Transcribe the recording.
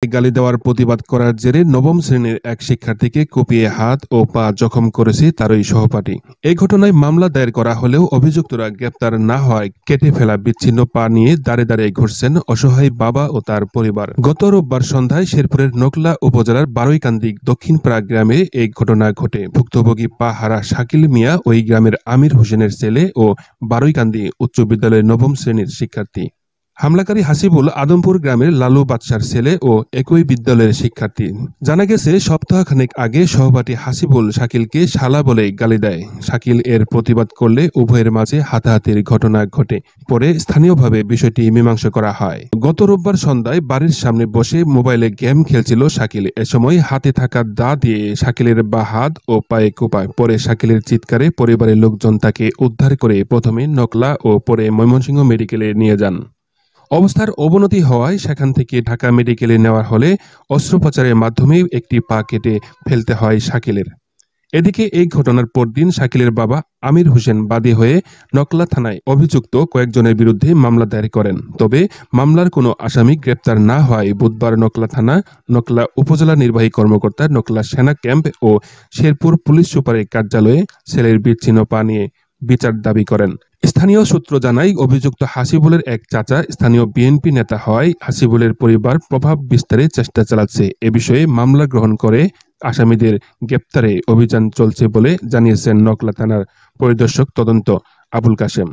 গালি দেওয়ার প্রতিবাদ করার জেরে নবম শ্রেণীর এক শিক্ষার্থীকে কুপিয়ে হাত ও পা জখম করেছে তারই সহপাঠী। এই ঘটনায় মামলা দায়ের করা হলেও অভিযুক্তরা গ্রেপ্তার না হওয়ায় কেটে ফেলা বিচ্ছিন্ন পা নিয়ে দাঁড়ে দাঁড়িয়ে ঘুরছেন অসহায় বাবা ও তার পরিবার। গত রোববার সন্ধ্যায় শেরপুরের নকলা উপজেলার বারৈকান্দি দক্ষিণপাড়া গ্রামে এই ঘটনা ঘটে। ভুক্তভোগী পা হারা শাকিল মিয়া ওই গ্রামের আমির হোসেনের ছেলে ও বারৈকান্দি উচ্চ বিদ্যালয়ের নবম শ্রেণীর শিক্ষার্থী। হামলাকারী হাসিবুল আদমপুর গ্রামের লালু বাদশার ছেলে ও একই বিদ্যালয়ের শিক্ষার্থী। জানা গেছে সপ্তাহখানেক আগে সহপাঠী হাসিবুল শাকিলকে শালা বলে গালি দেয়। শাকিল এর প্রতিবাদ করলে উভয়ের মাঝে হাতাহাতির ঘটনা ঘটে। পরে স্থানীয়ভাবে বিষয়টি মীমাংসা করা হয়। গত রোববার সন্ধ্যায় বাড়ির সামনে বসে মোবাইলে গেম খেলছিল শাকিল। এ সময় হাতে থাকা দা দিয়ে শাকিলের বা হাত ও পায়ে কোপায়। পরে শাকিলের চিৎকারে পরিবারের লোকজন তাকে উদ্ধার করে প্রথমে নকলা ও পরে ময়মনসিংহ মেডিকেলে নিয়ে যান। অবস্থার অবনতি হওয়ায় সেখান থেকে ঢাকা মেডিকেলে নেওয়া হলে অস্ত্রোপচারের মাধ্যমে একটি পা কেটে ফেলতে হয় শাকিলের। এদিকে এই ঘটনার পরদিন শাকিলের বাবা আমির হোসেন বাদী হয়ে নকলা থানায় অভিযুক্ত কয়েকজনের বিরুদ্ধে মামলা দায়ের করেন। তবে মামলার কোনো আসামি গ্রেপ্তার না হওয়ায় বুধবার নকলা থানা, নকলা উপজেলা নির্বাহী কর্মকর্তা, নকলা সেনা ক্যাম্প ও শেরপুর পুলিশ সুপারের কার্যালয়ে ছেলের বিচ্ছিন্ন পা নিয়ে বিচার দাবি করেন। স্থানীয় সূত্র জানায়, অভিযুক্ত হাসিবুলের এক চাচা স্থানীয় বিএনপি নেতা হওয়ায় হাসিবুলের পরিবার প্রভাব বিস্তারের চেষ্টা চালাচ্ছে। এ বিষয়ে মামলা গ্রহণ করে আসামিদের গ্রেপ্তারে অভিযান চলছে বলে জানিয়েছেন নকলা থানার পরিদর্শক তদন্ত আবুল কাশেম।